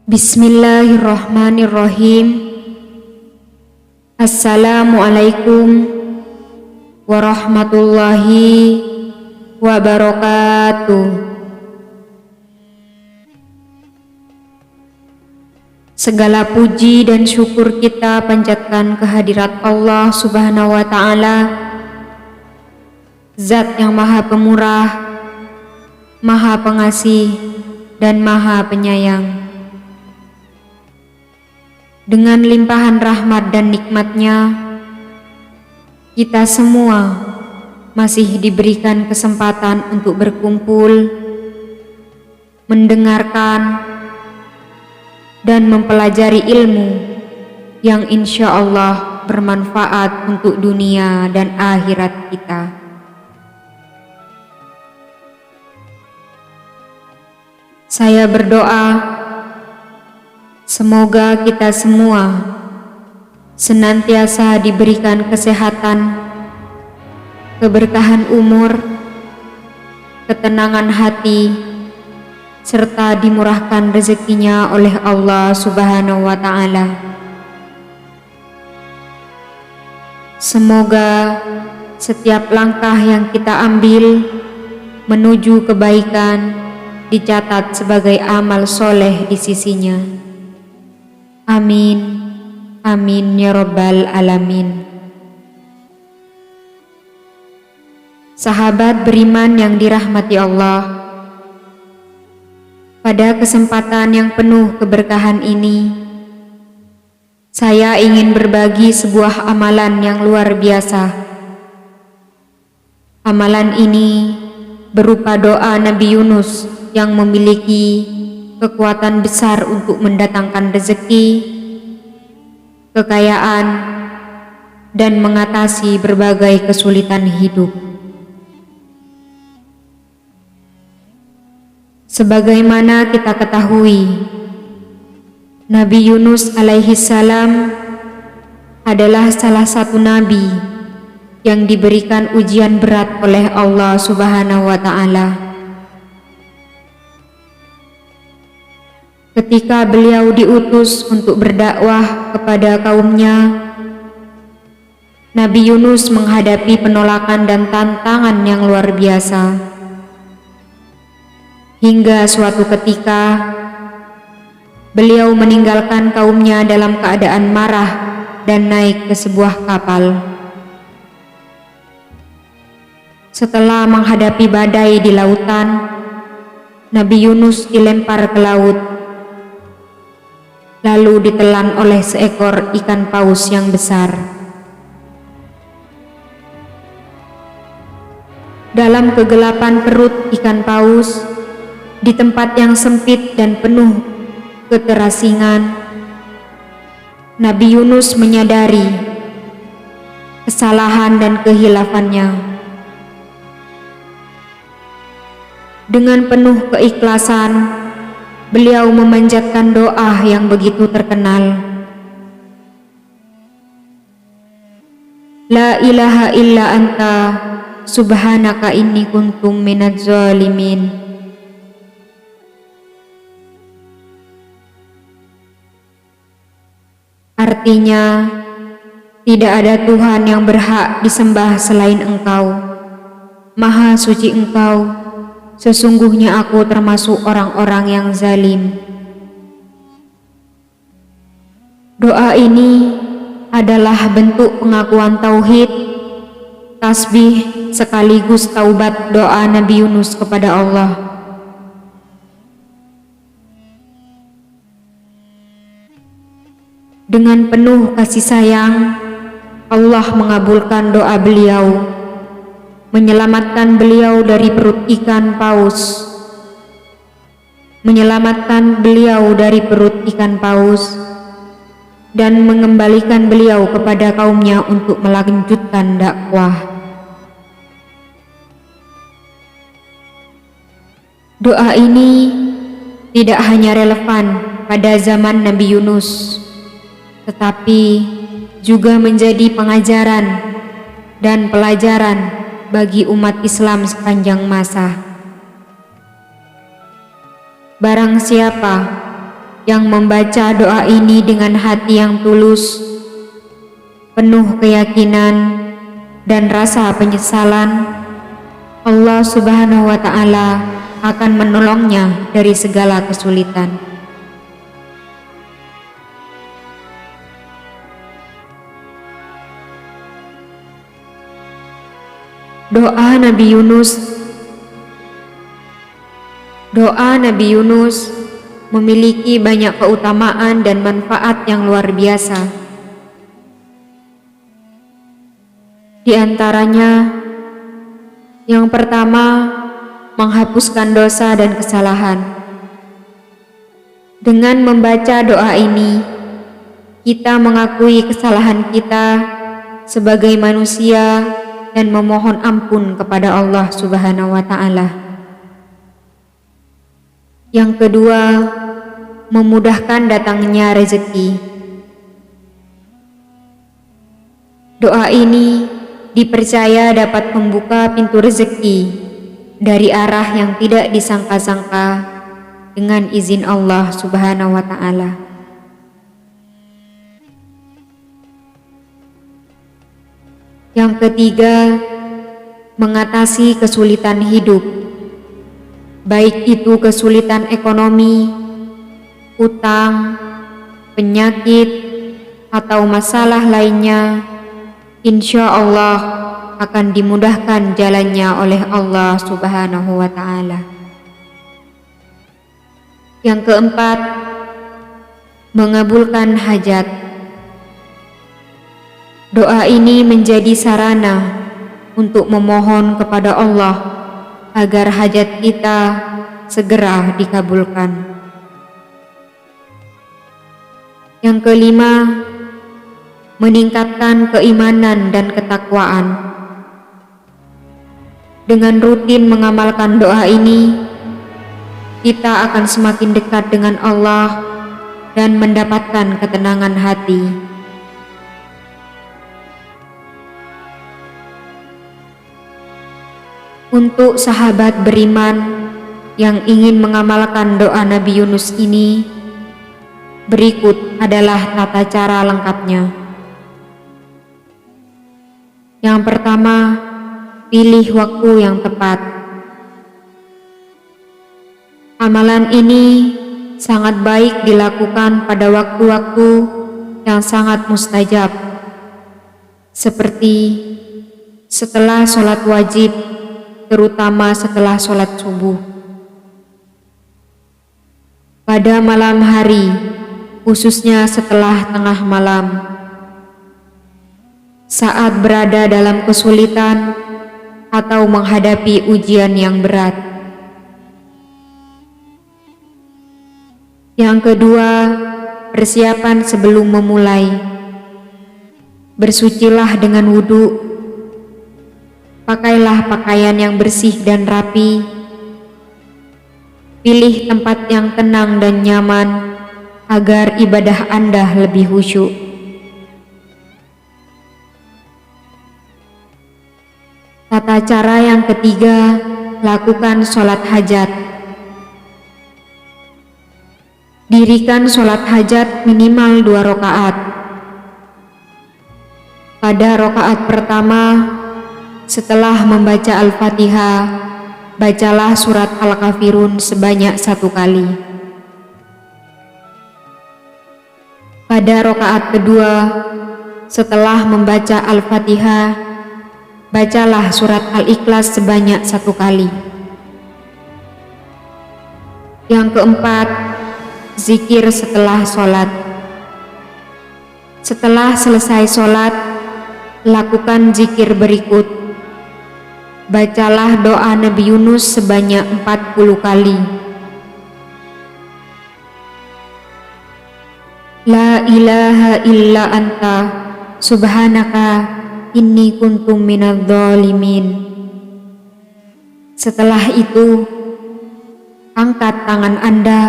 Bismillahirrahmanirrahim. Assalamualaikum warahmatullahi wabarakatuh. Segala puji dan syukur kita panjatkan kehadirat Allah Subhanahu wa Ta'ala, Zat yang Maha Pemurah, Maha Pengasih, dan Maha Penyayang. Dengan limpahan rahmat dan nikmat-Nya, kita semua masih diberikan kesempatan untuk berkumpul, mendengarkan, dan mempelajari ilmu yang insya Allah bermanfaat untuk dunia dan akhirat kita. Saya berdoa, semoga kita semua senantiasa diberikan kesehatan, keberkahan umur, ketenangan hati, serta dimurahkan rezekinya oleh Allah Subhanahu wa Ta'ala. Semoga setiap langkah yang kita ambil menuju kebaikan dicatat sebagai amal soleh di sisinya. Amin, amin ya rabbal alamin. Sahabat beriman yang dirahmati Allah, pada kesempatan yang penuh keberkahan ini, saya ingin berbagi sebuah amalan yang luar biasa. Amalan ini berupa doa Nabi Yunus yang memiliki kekuatan besar untuk mendatangkan rezeki, kekayaan, dan mengatasi berbagai kesulitan hidup. Sebagaimana kita ketahui, Nabi Yunus alaihi salam adalah salah satu nabi yang diberikan ujian berat oleh Allah Subhanahu wa Ta'ala. Ketika beliau diutus untuk berdakwah kepada kaumnya, Nabi Yunus menghadapi penolakan dan tantangan yang luar biasa. Hingga suatu ketika, beliau meninggalkan kaumnya dalam keadaan marah dan naik ke sebuah kapal. Setelah menghadapi badai di lautan, Nabi Yunus dilempar ke laut, lalu ditelan oleh seekor ikan paus yang besar. Dalam kegelapan perut ikan paus, di tempat yang sempit dan penuh keterasingan, Nabi Yunus menyadari kesalahan dan kehilafannya. Dengan penuh keikhlasan, beliau memanjatkan doa yang begitu terkenal. La ilaha illa anta subhanaka inni kuntum minadz zalimin. Artinya, tidak ada Tuhan yang berhak disembah selain Engkau. Maha suci Engkau, sesungguhnya aku termasuk orang-orang yang zalim. Doa ini adalah bentuk pengakuan tauhid, tasbih sekaligus taubat doa Nabi Yunus kepada Allah. Dengan penuh kasih sayang, Allah mengabulkan doa beliau, menyelamatkan beliau dari perut ikan paus, dan mengembalikan beliau kepada kaumnya untuk melanjutkan dakwah. Doa ini tidak hanya relevan pada zaman Nabi Yunus, tetapi juga menjadi pengajaran dan pelajaran bagi umat Islam sepanjang masa. Barang siapa yang membaca doa ini dengan hati yang tulus, penuh keyakinan dan rasa penyesalan, Allah Subhanahu wa Ta'ala akan menolongnya dari segala kesulitan. Doa Nabi Yunus memiliki banyak keutamaan dan manfaat yang luar biasa. Di antaranya, yang pertama, menghapuskan dosa dan kesalahan. Dengan membaca doa ini, kita mengakui kesalahan kita sebagai manusia dan memohon ampun kepada Allah Subhanahu wa Ta'ala. Yang kedua, memudahkan datangnya rezeki. Doa ini dipercaya dapat membuka pintu rezeki dari arah yang tidak disangka-sangka dengan izin Allah Subhanahu wa Ta'ala. Yang ketiga, mengatasi kesulitan hidup, baik itu kesulitan ekonomi, utang, penyakit, atau masalah lainnya. Insya Allah akan dimudahkan jalannya oleh Allah Subhanahu wa Ta'ala. Yang keempat, mengabulkan hajat. Doa ini menjadi sarana untuk memohon kepada Allah agar hajat kita segera dikabulkan. Yang kelima, meningkatkan keimanan dan ketakwaan. Dengan rutin mengamalkan doa ini, kita akan semakin dekat dengan Allah dan mendapatkan ketenangan hati. Untuk sahabat beriman yang ingin mengamalkan doa Nabi Yunus ini, berikut adalah tata cara lengkapnya. Yang pertama, pilih waktu yang tepat. Amalan ini sangat baik dilakukan pada waktu-waktu yang sangat mustajab, seperti setelah sholat wajib, terutama setelah sholat subuh. Pada malam hari, khususnya setelah tengah malam, saat berada dalam kesulitan atau menghadapi ujian yang berat. Yang kedua, persiapan sebelum memulai. Bersucilah dengan wudhu. Pakailah pakaian yang bersih dan rapi. Pilih tempat yang tenang dan nyaman agar ibadah Anda lebih khusyuk. Tata cara yang ketiga, lakukan sholat hajat. Dirikan sholat hajat minimal 2 rakaat. Pada rakaat pertama, setelah membaca Al-Fatihah, bacalah surat Al-Kafirun sebanyak 1 kali. Pada rakaat kedua, setelah membaca Al-Fatihah, bacalah surat Al-Ikhlas sebanyak 1 kali. Yang keempat, zikir setelah sholat. Setelah selesai sholat, lakukan zikir berikut. Bacalah doa Nabi Yunus sebanyak 40 kali. La ilaha illa anta subhanaka inni kuntum minadz dzalimin. Setelah itu, angkat tangan Anda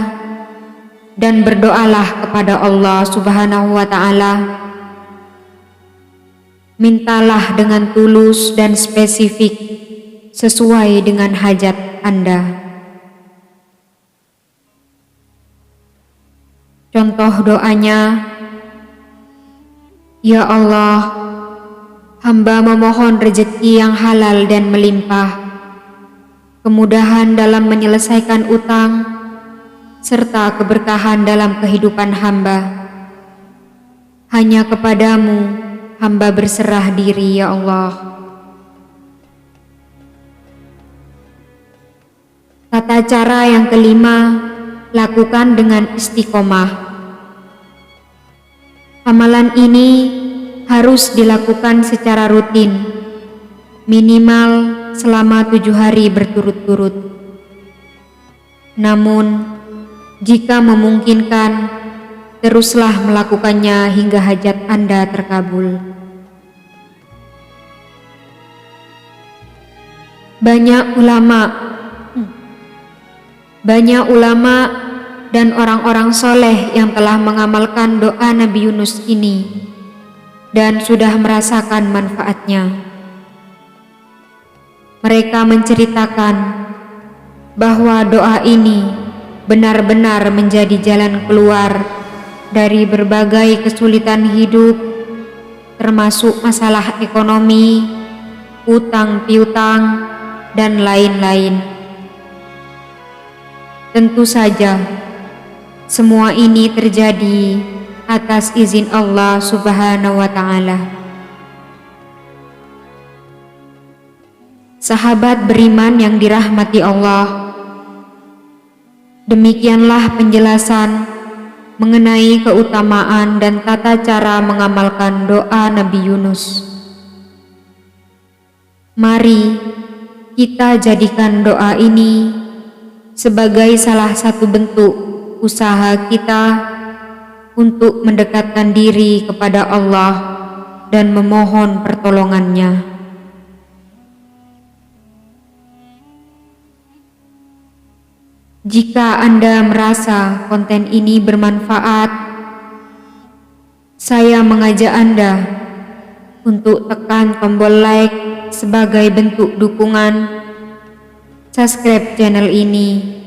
dan berdoalah kepada Allah Subhanahu wa Ta'ala. Mintalah dengan tulus dan spesifik sesuai dengan hajat Anda. Contoh doanya, "Ya Allah, hamba memohon rezeki yang halal dan melimpah, kemudahan dalam menyelesaikan utang, serta keberkahan dalam kehidupan hamba. Hanya kepadamu hamba berserah diri, ya Allah." Tata cara yang kelima, lakukan dengan istiqomah. Amalan ini harus dilakukan secara rutin, minimal selama 7 hari berturut-turut. Namun, jika memungkinkan, teruslah melakukannya hingga hajat Anda terkabul. Banyak ulama dan orang-orang soleh yang telah mengamalkan doa Nabi Yunus ini dan sudah merasakan manfaatnya. Mereka menceritakan bahwa doa ini benar-benar menjadi jalan keluar dari berbagai kesulitan hidup, termasuk masalah ekonomi, utang piutang, dan lain-lain. Tentu saja, semua ini terjadi atas izin Allah Subhanahu wa Ta'ala. Sahabat beriman yang dirahmati Allah, demikianlah penjelasan mengenai keutamaan dan tata cara mengamalkan doa Nabi Yunus. Mari kita jadikan doa ini sebagai salah satu bentuk usaha kita untuk mendekatkan diri kepada Allah dan memohon pertolongannya. Jika Anda merasa konten ini bermanfaat, saya mengajak Anda untuk tekan tombol like sebagai bentuk dukungan, subscribe channel ini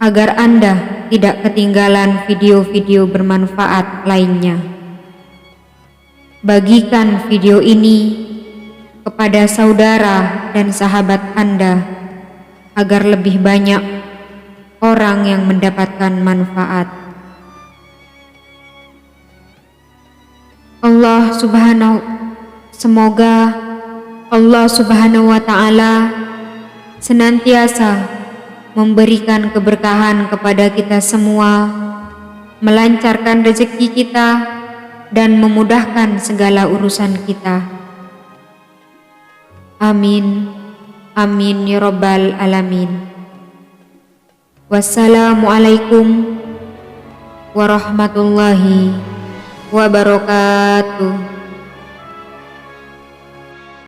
agar Anda tidak ketinggalan video-video bermanfaat lainnya. Bagikan video ini kepada saudara dan sahabat Anda agar lebih banyak orang yang mendapatkan manfaat. Semoga Allah Subhanahu wa Ta'ala senantiasa memberikan keberkahan kepada kita semua, melancarkan rezeki kita, dan memudahkan segala urusan kita. Amin. Amin ya Rabbal Alamin. Wassalamualaikum warahmatullahi wabarakatuh.